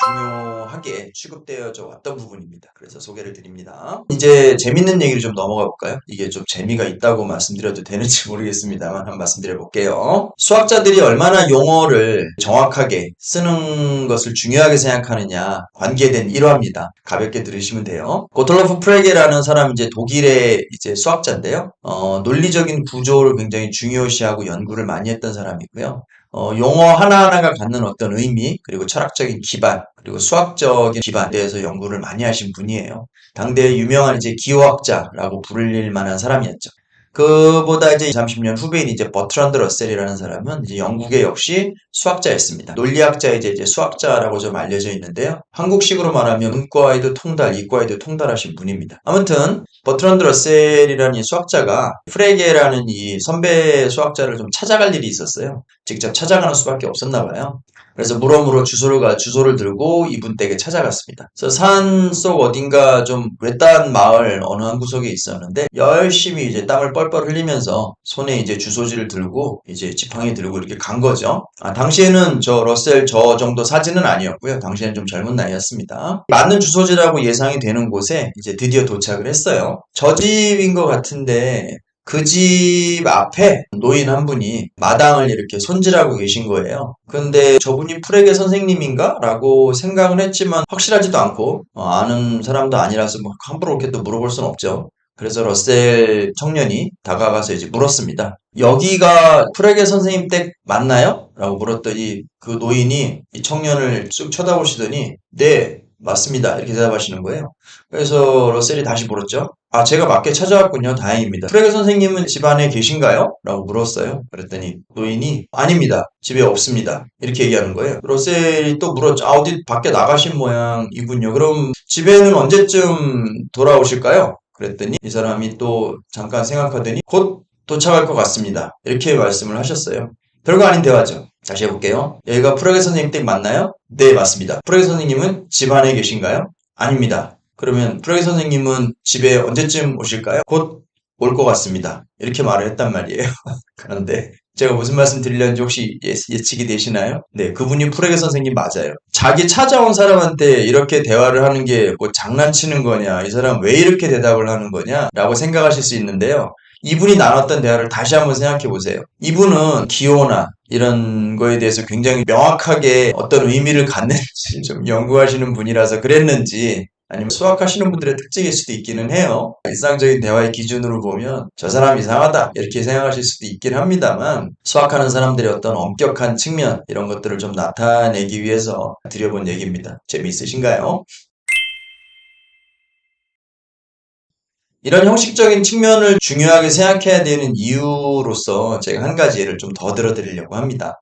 중요하게 취급되어져 왔던 부분입니다. 그래서 소개를 드립니다. 이제 재밌는 얘기를 좀 넘어가 볼까요? 이게 좀 재미가 있다고 말씀드려도 되는지 모르겠습니다만 한번 말씀드려 볼게요. 수학자들이 얼마나 용어를 정확하게 쓰는 것을 중요하게 생각하느냐 관계된 일화입니다. 가볍게 들으시면 돼요. 고톨로프 프레게라는 사람은 이제 독일의 이제 수학자인데요. 논리적인 구조를 굉장히 중요시하고 연구를 많이 했던 사람이고요. 용어 하나하나가 갖는 어떤 의미, 그리고 철학적인 기반, 그리고 수학적인 기반에 대해서 연구를 많이 하신 분이에요. 당대의 유명한 이제 기호학자라고 부를 만한 사람이었죠. 그보다 이제 30년 후배인 이제 버트란드 러셀이라는 사람은 이제 영국의 역시 수학자였습니다. 논리학자이자 이제 수학자라고 좀 알려져 있는데요. 한국식으로 말하면 문과에도 통달, 이과에도 통달하신 분입니다. 아무튼 버트란드 러셀이라는 이 수학자가 프레게라는 이 선배 수학자를 좀 찾아갈 일이 있었어요. 직접 찾아가는 수밖에 없었나 봐요. 그래서 물어물어 주소를 들고 이분 댁에 찾아갔습니다. 그래서 산 속 어딘가 좀 외딴 마을 어느 한 구석에 있었는데 열심히 이제 땀을 뻘뻘 흘리면서 손에 이제 주소지를 들고 이제 지팡이 들고 이렇게 간 거죠. 당시에는 저 러셀 저 정도 사진은 아니었고요. 당시에는 좀 젊은 나이였습니다. 맞는 주소지라고 예상이 되는 곳에 이제 드디어 도착을 했어요. 저 집인 것 같은데 그 집 앞에 노인 한 분이 마당을 이렇게 손질하고 계신 거예요. 근데 저분이 프레게 선생님인가? 라고 생각은 했지만 확실하지도 않고 아는 사람도 아니라서 뭐 함부로 이렇게 또 물어볼 수는 없죠. 그래서 러셀 청년이 다가가서 이제 물었습니다. 여기가 프레게 선생님 댁 맞나요? 라고 물었더니 그 노인이 이 청년을 쑥 쳐다보시더니 네, 맞습니다. 이렇게 대답하시는 거예요. 그래서 러셀이 다시 물었죠. 제가 맞게 찾아왔군요. 다행입니다. 프레게 선생님은 집 안에 계신가요? 라고 물었어요. 그랬더니 노인이 아닙니다. 집에 없습니다. 이렇게 얘기하는 거예요. 러셀이 또 물었죠. 어디 밖에 나가신 모양이군요. 그럼 집에는 언제쯤 돌아오실까요? 그랬더니 이 사람이 또 잠깐 생각하더니 곧 도착할 것 같습니다. 이렇게 말씀을 하셨어요. 별거 아닌 대화죠. 다시 해볼게요. 여기가 프레게 선생님 댁 맞나요? 네, 맞습니다. 프레게 선생님은 집 안에 계신가요? 아닙니다. 그러면 프레게 선생님은 집에 언제쯤 오실까요? 곧 올 것 같습니다. 이렇게 말을 했단 말이에요. 그런데 제가 무슨 말씀 드리려는지 혹시 예측이 되시나요? 네, 그분이 프레게 선생님 맞아요. 자기 찾아온 사람한테 이렇게 대화를 하는 게 뭐 장난치는 거냐, 이 사람 왜 이렇게 대답을 하는 거냐 라고 생각하실 수 있는데요. 이분이 나눴던 대화를 다시 한번 생각해 보세요. 이분은 기호나 이런 거에 대해서 굉장히 명확하게 어떤 의미를 갖는지 좀 연구하시는 분이라서 그랬는지 아니면 수학하시는 분들의 특징일 수도 있기는 해요. 일상적인 대화의 기준으로 보면 저 사람 이상하다 이렇게 생각하실 수도 있긴 합니다만 수학하는 사람들의 어떤 엄격한 측면 이런 것들을 좀 나타내기 위해서 드려본 얘기입니다. 재미있으신가요? 이런 형식적인 측면을 중요하게 생각해야 되는 이유로서 제가 한 가지 예를 좀 더 들어드리려고 합니다.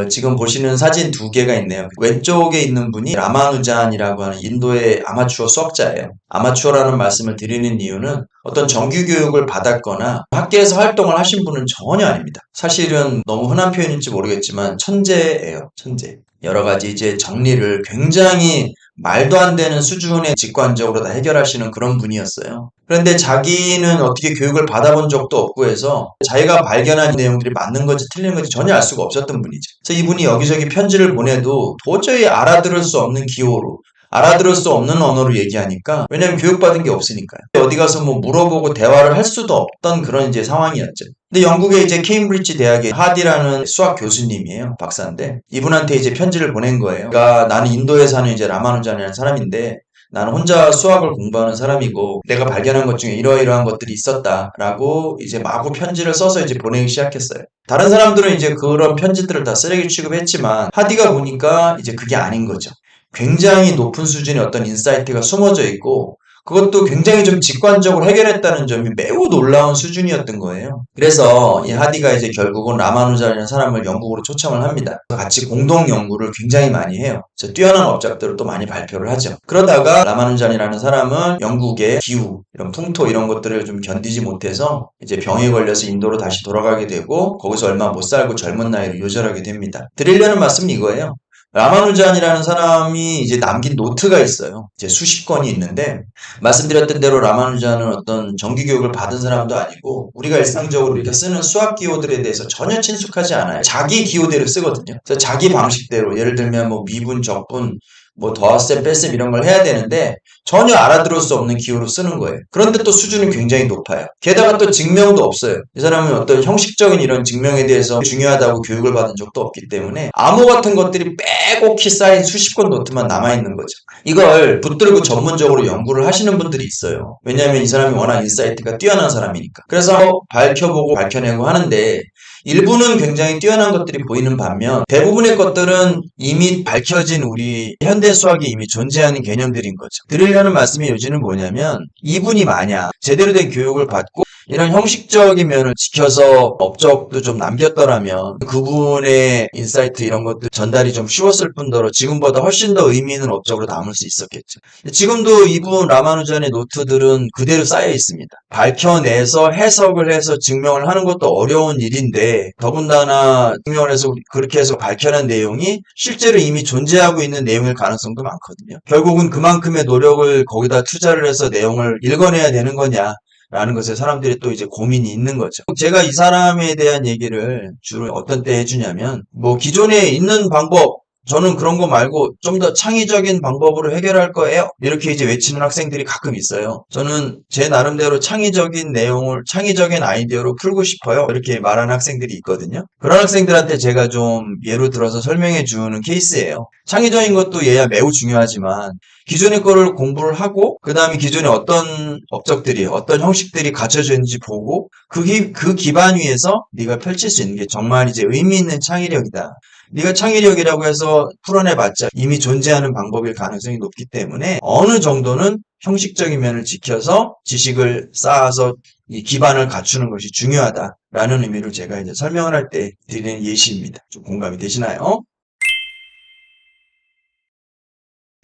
지금 보시는 사진 두 개가 있네요. 왼쪽에 있는 분이 라마누잔이라고 하는 인도의 아마추어 수학자예요. 아마추어라는 말씀을 드리는 이유는 어떤 정규 교육을 받았거나 학계에서 활동을 하신 분은 전혀 아닙니다. 사실은 너무 흔한 표현인지 모르겠지만 천재예요. 천재. 여러 가지 이제 정리를 굉장히 말도 안 되는 수준의 직관적으로 다 해결하시는 그런 분이었어요. 그런데 자기는 어떻게 교육을 받아본 적도 없고 해서 자기가 발견한 내용들이 맞는 건지 틀린 건지 전혀 알 수가 없었던 분이죠. 그래서 이분이 여기저기 편지를 보내도 도저히 알아들을 수 없는 기호로 알아들을 수 없는 언어로 얘기하니까 왜냐면 교육받은 게 없으니까요. 어디 가서 뭐 물어보고 대화를 할 수도 없던 그런 이제 상황이었죠. 근데 영국의 이제 케임브리지 대학의 하디라는 수학 교수님이에요. 박사인데 이분한테 이제 편지를 보낸 거예요. 그러니까 나는 인도에 사는 이제 라마누잔이라는 사람인데 나는 혼자 수학을 공부하는 사람이고 내가 발견한 것 중에 이러이러한 것들이 있었다라고 이제 마구 편지를 써서 이제 보내기 시작했어요. 다른 사람들은 이제 그런 편지들을 다 쓰레기 취급했지만 하디가 보니까 이제 그게 아닌 거죠. 굉장히 높은 수준의 어떤 인사이트가 숨어져 있고 그것도 굉장히 좀 직관적으로 해결했다는 점이 매우 놀라운 수준이었던 거예요. 그래서 이 하디가 이제 결국은 라마누잔이라는 사람을 영국으로 초청을 합니다. 같이 공동 연구를 굉장히 많이 해요. 그래서 뛰어난 업적들을 또 많이 발표를 하죠. 그러다가 라마누잔이라는 사람은 영국의 기후, 이런 풍토 이런 것들을 좀 견디지 못해서 이제 병에 걸려서 인도로 다시 돌아가게 되고 거기서 얼마 못 살고 젊은 나이로 요절하게 됩니다. 드리려는 말씀은 이거예요. 라마누잔이라는 사람이 이제 남긴 노트가 있어요. 이제 수십 권이 있는데, 말씀드렸던 대로 라마누잔은 어떤 정기 교육을 받은 사람도 아니고, 우리가 일상적으로 이렇게 쓰는 수학 기호들에 대해서 전혀 친숙하지 않아요. 자기 기호대로 쓰거든요. 그래서 자기 방식대로, 예를 들면 뭐 미분, 적분, 뭐 더셈, 뺄셈 이런 걸 해야 되는데, 전혀 알아들을 수 없는 기호로 쓰는 거예요. 그런데 또 수준은 굉장히 높아요. 게다가 또 증명도 없어요. 이 사람은 어떤 형식적인 이런 증명에 대해서 중요하다고 교육을 받은 적도 없기 때문에 암호 같은 것들이 빼곡히 쌓인 수십 권 노트만 남아있는 거죠. 이걸 붙들고 전문적으로 연구를 하시는 분들이 있어요. 왜냐하면 이 사람이 워낙 인사이트가 뛰어난 사람이니까. 그래서 밝혀보고 밝혀내고 하는데, 일부는 굉장히 뛰어난 것들이 보이는 반면 대부분의 것들은 이미 밝혀진 우리 현대 수학이 이미 존재하는 개념들인 거죠. 드리려는 말씀이 요지는 뭐냐면, 이분이 만약 제대로 된 교육을 받고 이런 형식적인 면을 지켜서 업적도 좀 남겼더라면 그분의 인사이트 이런 것들 전달이 좀 쉬웠을 뿐더러 지금보다 훨씬 더 의미 있는 업적으로 남을 수 있었겠죠. 지금도 이분 라마누잔의 노트들은 그대로 쌓여 있습니다. 밝혀내서 해석을 해서 증명을 하는 것도 어려운 일인데, 더군다나 증명을 해서 그렇게 해서 밝혀낸 내용이 실제로 이미 존재하고 있는 내용일 가능성도 많거든요. 결국은 그만큼의 노력을 거기다 투자를 해서 내용을 읽어내야 되는 거냐 라는 것에 사람들이 또 이제 고민이 있는 거죠. 제가 이 사람에 대한 얘기를 주로 어떤 때 해주냐면, 뭐 기존에 있는 방법, 저는 그런 거 말고 좀 더 창의적인 방법으로 해결할 거예요, 이렇게 이제 외치는 학생들이 가끔 있어요. 저는 제 나름대로 창의적인 내용을 창의적인 아이디어로 풀고 싶어요, 이렇게 말하는 학생들이 있거든요. 그런 학생들한테 제가 좀 예로 들어서 설명해 주는 케이스예요. 창의적인 것도 얘야 매우 중요하지만 기존의 거를 공부를 하고 그 다음에 기존에 어떤 업적들이 어떤 형식들이 갖춰져 있는지 보고 그 기반 위에서 네가 펼칠 수 있는 게 정말 이제 의미 있는 창의력이다. 네가 창의력이라고 해서 풀어내봤자 이미 존재하는 방법일 가능성이 높기 때문에 어느 정도는 형식적인 면을 지켜서 지식을 쌓아서 이 기반을 갖추는 것이 중요하다라는 의미로 제가 이제 설명을 할 때 드리는 예시입니다. 좀 공감이 되시나요?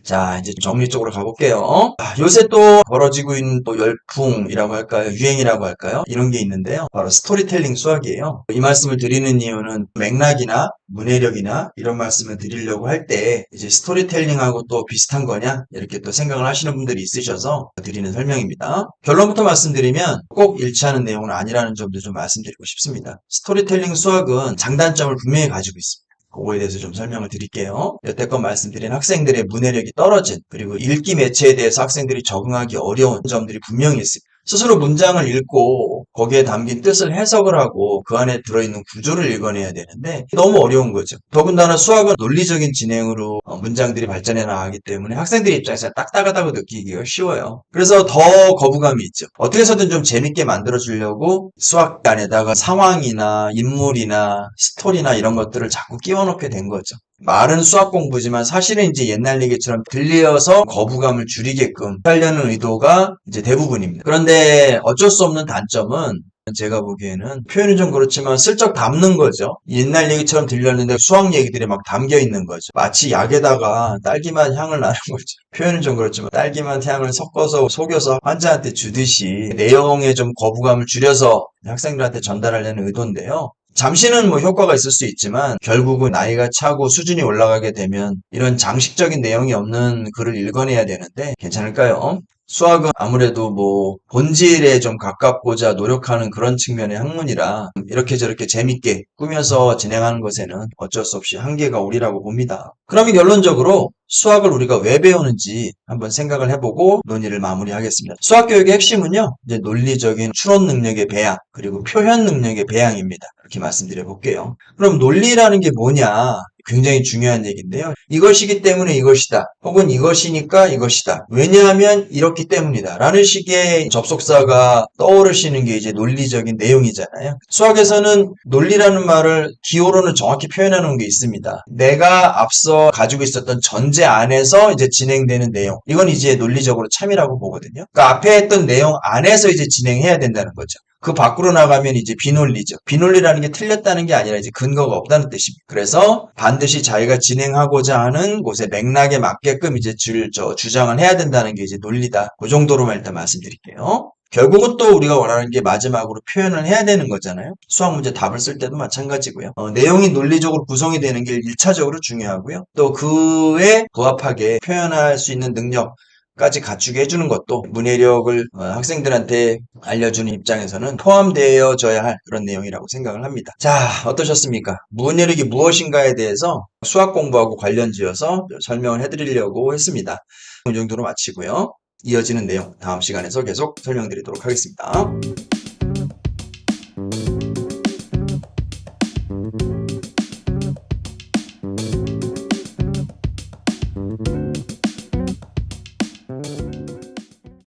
자, 이제 정리 쪽으로 가볼게요. 요새 또 벌어지고 있는 또 열풍이라고 할까요? 유행이라고 할까요? 이런 게 있는데요. 바로 스토리텔링 수학이에요. 이 말씀을 드리는 이유는 맥락이나 문해력이나 이런 말씀을 드리려고 할 때 이제 스토리텔링하고 또 비슷한 거냐? 이렇게 또 생각을 하시는 분들이 있으셔서 드리는 설명입니다. 결론부터 말씀드리면 꼭 일치하는 내용은 아니라는 점도 좀 말씀드리고 싶습니다. 스토리텔링 수학은 장단점을 분명히 가지고 있습니다. 그거에 대해서 좀 설명을 드릴게요. 여태껏 말씀드린 학생들의 문해력이 떨어진, 그리고 읽기 매체에 대해서 학생들이 적응하기 어려운 점들이 분명히 있습니다. 스스로 문장을 읽고 거기에 담긴 뜻을 해석을 하고 그 안에 들어있는 구조를 읽어내야 되는데 너무 어려운 거죠. 더군다나 수학은 논리적인 진행으로 문장들이 발전해 나가기 때문에 학생들 입장에서 딱딱하다고 느끼기가 쉬워요. 그래서 더 거부감이 있죠. 어떻게 해서든 좀 재밌게 만들어주려고 수학 안에다가 상황이나 인물이나 스토리나 이런 것들을 자꾸 끼워넣게 된 거죠. 말은 수학 공부지만 사실은 이제 옛날 얘기처럼 들려서 거부감을 줄이게끔 하려는 의도가 이제 대부분입니다. 그런데 어쩔 수 없는 단점은 제가 보기에는 표현은 좀 그렇지만 슬쩍 담는 거죠. 옛날 얘기처럼 들렸는데 수학 얘기들이 막 담겨 있는 거죠. 마치 약에다가 딸기맛 향을 나는 거죠. 표현은 좀 그렇지만 딸기맛 향을 섞어서 속여서 환자한테 주듯이 내용에 좀 거부감을 줄여서 학생들한테 전달하려는 의도인데요. 잠시는 뭐 효과가 있을 수 있지만 결국은 나이가 차고 수준이 올라가게 되면 이런 장식적인 내용이 없는 글을 읽어내야 되는데 괜찮을까요? 수학은 아무래도 뭐 본질에 좀 가깝고자 노력하는 그런 측면의 학문이라 이렇게 저렇게 재밌게 꾸며서 진행하는 것에는 어쩔 수 없이 한계가 오리라고 봅니다. 그러면 결론적으로 수학을 우리가 왜 배우는지 한번 생각을 해보고 논의를 마무리하겠습니다. 수학 교육의 핵심은요, 이제 논리적인 추론 능력의 배양, 그리고 표현 능력의 배양입니다. 이렇게 말씀드려 볼게요. 그럼 논리라는 게 뭐냐? 굉장히 중요한 얘기인데요. 이것이기 때문에 이것이다, 혹은 이것이니까 이것이다, 왜냐하면 이렇기 때문이다 라는 식의 접속사가 떠오르시는 게 이제 논리적인 내용이잖아요. 수학에서는 논리라는 말을 기호로는 정확히 표현하는 게 있습니다. 내가 앞서 가지고 있었던 전제 안에서 이제 진행되는 내용, 이건 이제 논리적으로 참이라고 보거든요. 그러니까 앞에 했던 내용 안에서 이제 진행해야 된다는 거죠. 그 밖으로 나가면 이제 비논리죠. 비논리라는 게 틀렸다는 게 아니라 이제 근거가 없다는 뜻입니다. 그래서 반드시 자기가 진행하고자 하는 곳의 맥락에 맞게끔 이제 주장을 해야 된다는 게 이제 논리다. 그 정도로만 일단 말씀드릴게요. 결국은 또 우리가 원하는 게 마지막으로 표현을 해야 되는 거잖아요. 수학 문제 답을 쓸 때도 마찬가지고요. 내용이 논리적으로 구성이 되는 게 1차적으로 중요하고요. 또 그에 부합하게 표현할 수 있는 능력까지 갖추게 해주는 것도 문해력을 학생들한테 알려주는 입장에서는 포함되어져야 할 그런 내용이라고 생각을 합니다. 자, 어떠셨습니까? 문해력이 무엇인가에 대해서 수학 공부하고 관련지어서 설명을 해드리려고 했습니다. 이 정도로 마치고요. 이어지는 내용 다음 시간에서 계속 설명드리도록 하겠습니다.